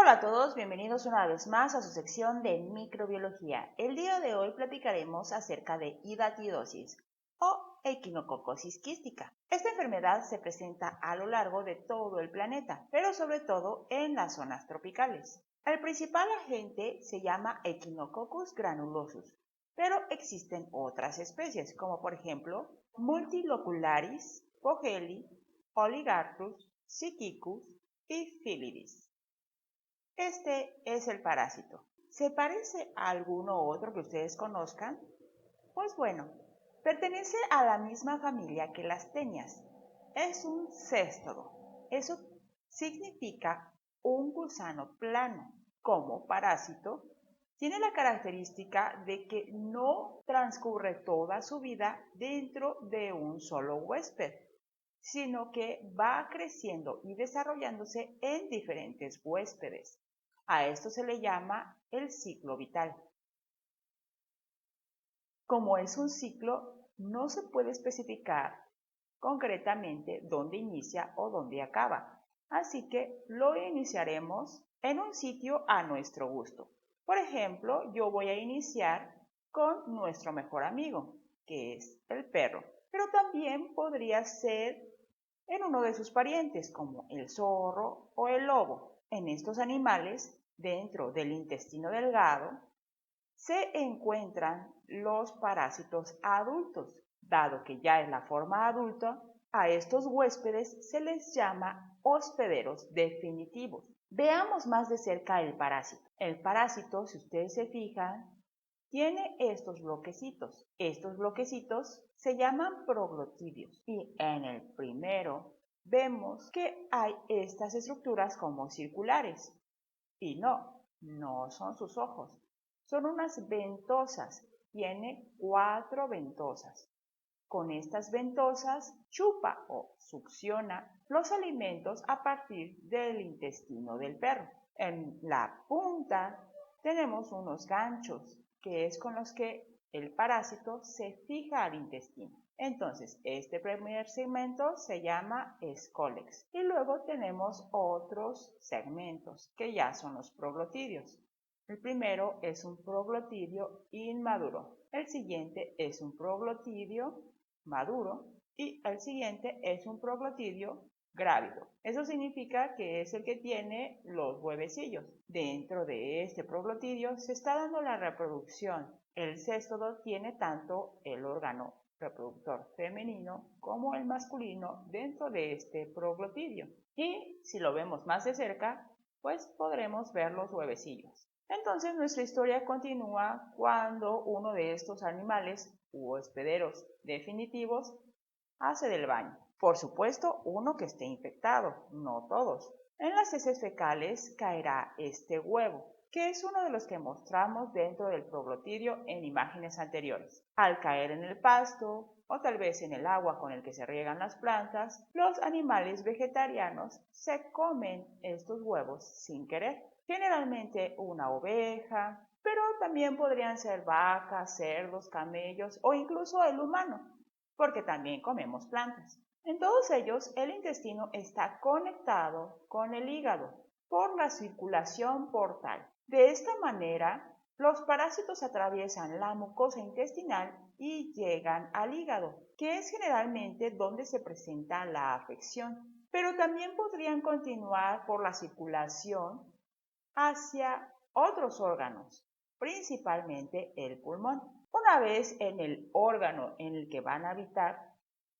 Hola a todos, bienvenidos una vez más a su sección de microbiología. El día de hoy platicaremos acerca de hidatidosis o equinococosis quística. Esta enfermedad se presenta a lo largo de todo el planeta, pero sobre todo en las zonas tropicales. El principal agente se llama Echinococcus granulosus, pero existen otras especies, como por ejemplo Multilocularis, Pogeli, Oligartrus, Psittacus y Philidis. Este es el parásito. ¿Se parece a alguno otro que ustedes conozcan? Pues bueno, pertenece a la misma familia que las tenias. Es un céstodo. Eso significa un gusano plano. Como parásito, tiene la característica de que no transcurre toda su vida dentro de un solo huésped, sino que va creciendo y desarrollándose en diferentes huéspedes. A esto se le llama el ciclo vital. Como es un ciclo, no se puede especificar concretamente dónde inicia o dónde acaba, así que lo iniciaremos en un sitio a nuestro gusto. Por ejemplo, yo voy a iniciar con nuestro mejor amigo, que es el perro, pero también podría ser en uno de sus parientes, como el zorro o el lobo. En estos animales, dentro del intestino delgado, se encuentran los parásitos adultos. Dado que ya es la forma adulta, a estos huéspedes se les llama hospederos definitivos. Veamos más de cerca el parásito. El parásito, si ustedes se fijan, tiene estos bloquecitos. Estos bloquecitos se llaman proglotidios y en el primero vemos que hay estas estructuras como circulares. Y no son sus ojos, son unas ventosas. Tiene 4 ventosas. Con estas ventosas chupa o succiona los alimentos a partir del intestino del perro. En la punta tenemos unos ganchos, que es con los que el parásito se fija al intestino. Entonces, este primer segmento se llama escólex y luego tenemos otros segmentos que ya son los proglotidios. El primero es un proglotidio inmaduro, el siguiente es un proglotidio maduro y el siguiente es un proglotidio grávido. Eso significa que es el que tiene los huevecillos. Dentro de este proglotidio se está dando la reproducción. El céstodo tiene tanto el órgano reproductor femenino como el masculino dentro de este proglotidio. Y si lo vemos más de cerca, pues podremos ver los huevecillos. Entonces nuestra historia continúa cuando uno de estos animales u hospederos definitivos hace del baño. Por supuesto, uno que esté infectado, no todos. En las heces fecales caerá este huevo, que es uno de los que mostramos dentro del proglotidio en imágenes anteriores. Al caer en el pasto o tal vez en el agua con el que se riegan las plantas, los animales vegetarianos se comen estos huevos sin querer. Generalmente una oveja, pero también podrían ser vacas, cerdos, camellos o incluso el humano, porque también comemos plantas. En todos ellos, el intestino está conectado con el hígado por la circulación portal. De esta manera, los parásitos atraviesan la mucosa intestinal y llegan al hígado, que es generalmente donde se presenta la afección, pero también podrían continuar por la circulación hacia otros órganos, principalmente el pulmón. Una vez en el órgano en el que van a habitar,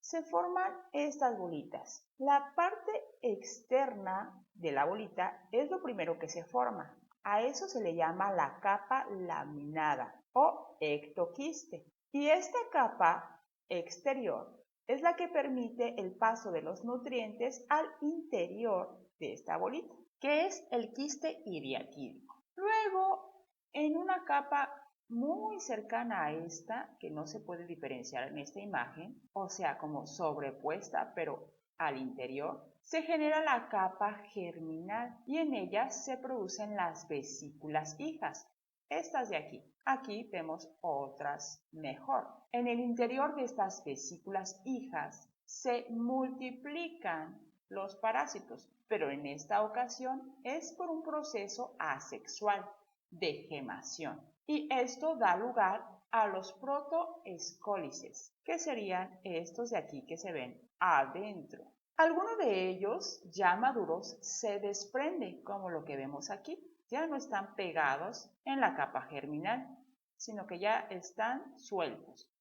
se forman estas bolitas. La parte externa de la bolita es lo primero que se forma. A eso se le llama la capa laminada o ectoquiste. Y esta capa exterior es la que permite el paso de los nutrientes al interior de esta bolita, que es el quiste hidatidico. Luego, en una capa muy cercana a esta, que no se puede diferenciar en esta imagen, o sea, como sobrepuesta, pero al interior, se genera la capa germinal y en ella se producen las vesículas hijas. Estas de aquí. Aquí vemos otras mejor. En el interior de estas vesículas hijas se multiplican los parásitos. pero en esta ocasión es por un proceso asexual de gemación. Y esto da lugar a los protoescólices, que serían estos de aquí que se ven adentro. Algunos de ellos ya maduros se desprenden, como lo que vemos aquí. Ya no están pegados en la capa germinal, sino que ya están sueltos.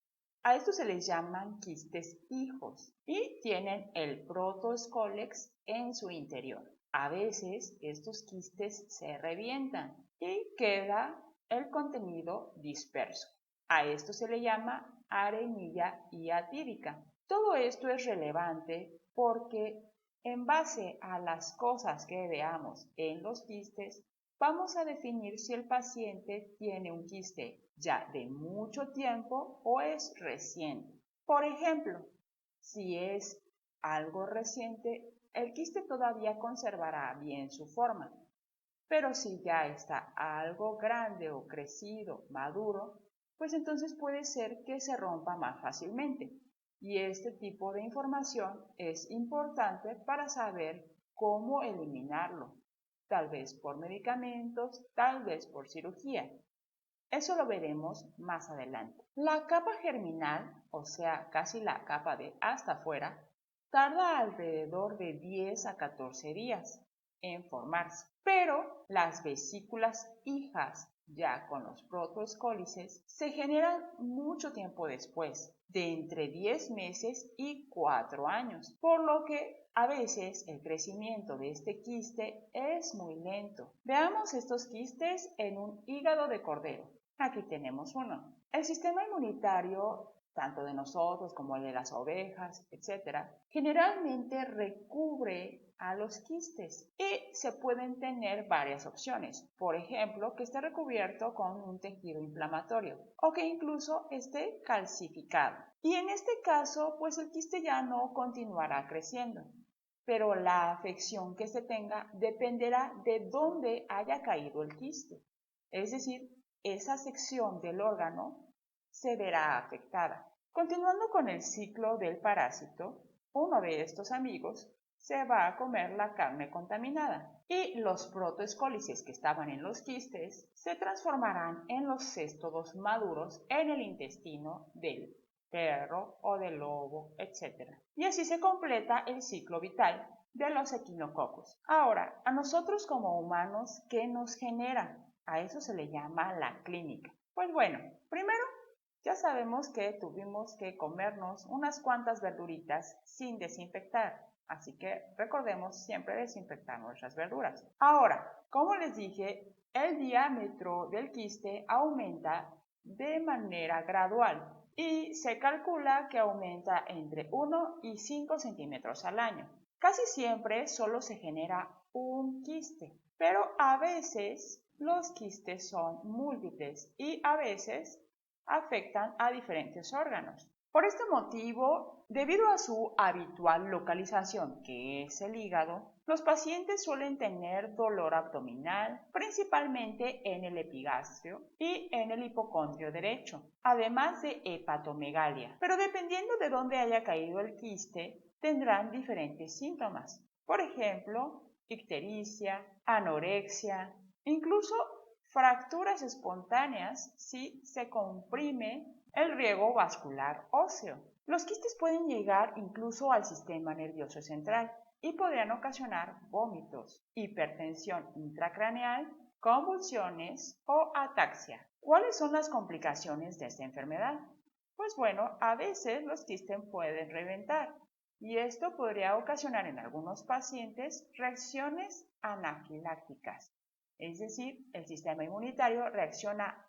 A estos se les llaman quistes hijos y tienen el protoescólex en su interior. A veces estos quistes se revientan y queda el contenido disperso. A esto se le llama arenilla hiatídica. Todo esto es relevante porque en base a las cosas que veamos en los quistes, vamos a definir si el paciente tiene un quiste ya de mucho tiempo o es reciente. Por ejemplo, si es algo reciente, el quiste todavía conservará bien su forma, pero si ya está algo grande o crecido, maduro, pues entonces puede ser que se rompa más fácilmente. Y este tipo de información es importante para saber cómo eliminarlo, tal vez por medicamentos, tal vez por cirugía. Eso lo veremos más adelante. La capa germinal, o sea, casi la capa de hasta afuera, tarda alrededor de 10 a 14 días en formarse, pero las vesículas hijas, ya con los protoescólices, se generan mucho tiempo después, de entre 10 meses y 4 años, por lo que a veces el crecimiento de este quiste es muy lento. Veamos estos quistes en un hígado de cordero. Aquí tenemos uno. El sistema inmunitario, tanto de nosotros como el de las ovejas, etc., generalmente recubre a los quistes y se pueden tener varias opciones. Por ejemplo, que esté recubierto con un tejido inflamatorio o que incluso esté calcificado. Y en este caso, pues el quiste ya no continuará creciendo, pero la afección que se tenga dependerá de dónde haya caído el quiste. Es decir, esa sección del órgano se verá afectada. Continuando con el ciclo del parásito, uno de estos amigos se va a comer la carne contaminada y los protoescólices que estaban en los quistes se transformarán en los céstodos maduros en el intestino del perro o del lobo, etc. Y así se completa el ciclo vital de los equinococos. Ahora, a nosotros como humanos, ¿qué nos genera? A eso se le llama la clínica. Pues bueno, primero ya sabemos que tuvimos que comernos unas cuantas verduritas sin desinfectar, así que recordemos siempre desinfectar nuestras verduras. Ahora, como les dije, el diámetro del quiste aumenta de manera gradual y se calcula que aumenta entre 1 y 5 centímetros al año. Casi siempre solo se genera un quiste, pero a veces los quistes son múltiples y a veces afectan a diferentes órganos. Por este motivo, debido a su habitual localización, que es el hígado, los pacientes suelen tener dolor abdominal, principalmente en el epigastrio y en el hipocondrio derecho, además de hepatomegalia. Pero dependiendo de dónde haya caído el quiste, tendrán diferentes síntomas. Por ejemplo, ictericia, anorexia, incluso fracturas espontáneas si se comprime el riego vascular óseo. Los quistes pueden llegar incluso al sistema nervioso central y podrían ocasionar vómitos, hipertensión intracraneal, convulsiones o ataxia. ¿Cuáles son las complicaciones de esta enfermedad? Pues bueno, a veces los quistes pueden reventar y esto podría ocasionar en algunos pacientes reacciones anafilácticas. Es decir, el sistema inmunitario reacciona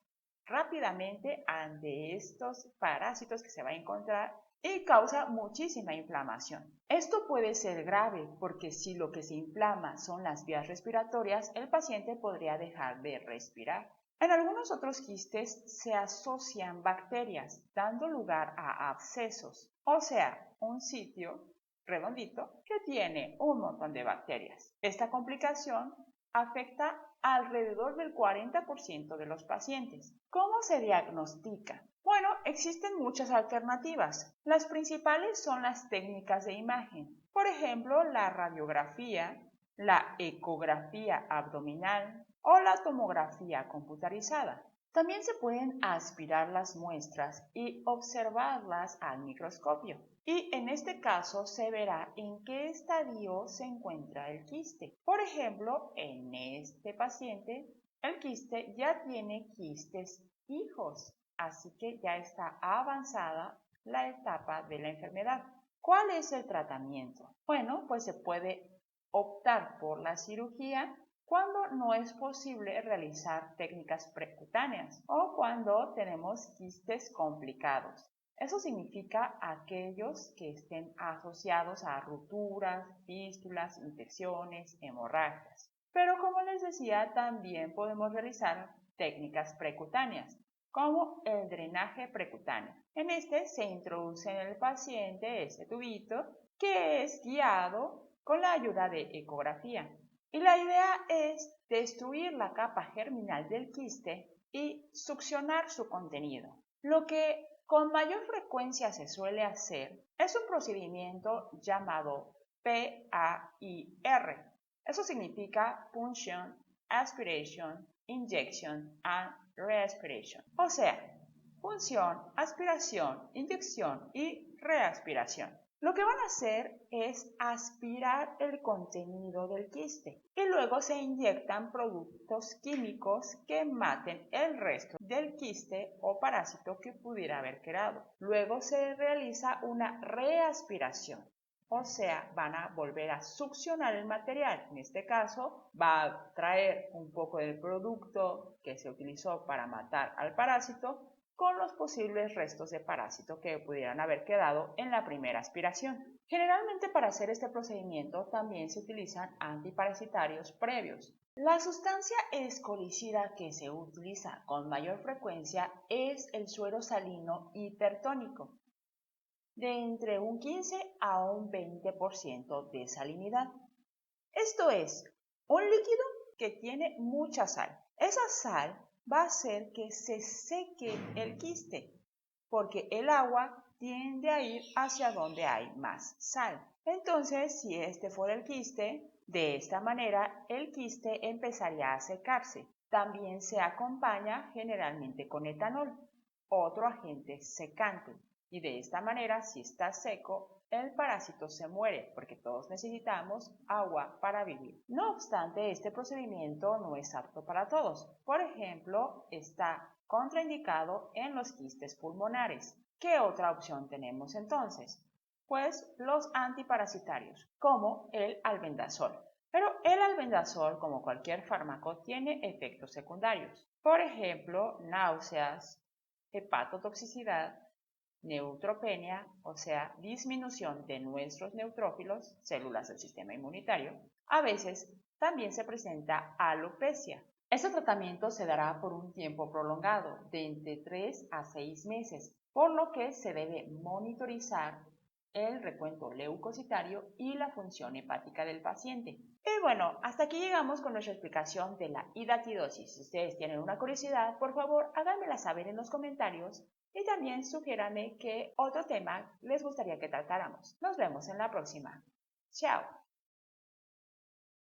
rápidamente ante estos parásitos que se va a encontrar y causa muchísima inflamación. Esto puede ser grave porque si lo que se inflama son las vías respiratorias, el paciente podría dejar de respirar. En algunos otros quistes se asocian bacterias, dando lugar a abscesos, o sea, un sitio redondito que tiene un montón de bacterias. Esta complicación afecta alrededor del 40% de los pacientes. ¿Cómo se diagnostica? Bueno, existen muchas alternativas. Las principales son las técnicas de imagen. Por ejemplo, la radiografía, la ecografía abdominal o la tomografía computarizada. También se pueden aspirar las muestras y observarlas al microscopio. Y en este caso se verá en qué estadio se encuentra el quiste. Por ejemplo, en este paciente, el quiste ya tiene quistes hijos, así que ya está avanzada la etapa de la enfermedad. ¿Cuál es el tratamiento? Bueno, pues se puede optar por la cirugía cuando no es posible realizar técnicas precutáneas o cuando tenemos quistes complicados. Eso significa aquellos que estén asociados a rupturas, fístulas, infecciones, hemorragias. Pero como les decía, también podemos realizar técnicas precutáneas, como el drenaje precutáneo. En este se introduce en el paciente este tubito que es guiado con la ayuda de ecografía. Y la idea es destruir la capa germinal del quiste y succionar su contenido. Lo que con mayor frecuencia se suele hacer es un procedimiento llamado PAIR. Eso significa Punction, Aspiration, Injection and Reaspiration. O sea, punción, aspiración, inyección y reaspiración. Lo que van a hacer es aspirar el contenido del quiste y luego se inyectan productos químicos que maten el resto del quiste o parásito que pudiera haber quedado. Luego se realiza una reaspiración, o sea, van a volver a succionar el material. En este caso, va a traer un poco del producto que se utilizó para matar al parásito con los posibles restos de parásito que pudieran haber quedado en la primera aspiración. Generalmente para hacer este procedimiento también se utilizan antiparasitarios previos. La sustancia escolicida que se utiliza con mayor frecuencia es el suero salino hipertónico, de entre un 15 a un 20% de salinidad. Esto es un líquido que tiene mucha sal. Esa sal va a hacer que se seque el quiste, porque el agua tiende a ir hacia donde hay más sal. Entonces, si este fuera el quiste, de esta manera el quiste empezaría a secarse. También se acompaña generalmente con etanol, otro agente secante. Y de esta manera, si está seco, el parásito se muere porque todos necesitamos agua para vivir. No obstante, este procedimiento no es apto para todos. Por ejemplo, está contraindicado en los quistes pulmonares. ¿Qué otra opción tenemos entonces? Pues los antiparasitarios, como el albendazol. Pero el albendazol, como cualquier fármaco, tiene efectos secundarios. Por ejemplo, náuseas, hepatotoxicidad, neutropenia, o sea, disminución de nuestros neutrófilos, células del sistema inmunitario. A veces también se presenta alopecia. Este tratamiento se dará por un tiempo prolongado, de entre 3 a 6 meses, por lo que se debe monitorizar el recuento leucocitario y la función hepática del paciente. Y bueno, hasta aquí llegamos con nuestra explicación de la hidatidosis. Si ustedes tienen una curiosidad, por favor háganmela saber en los comentarios y también sugiéranme qué otro tema les gustaría que tratáramos. Nos vemos en la próxima. Chao.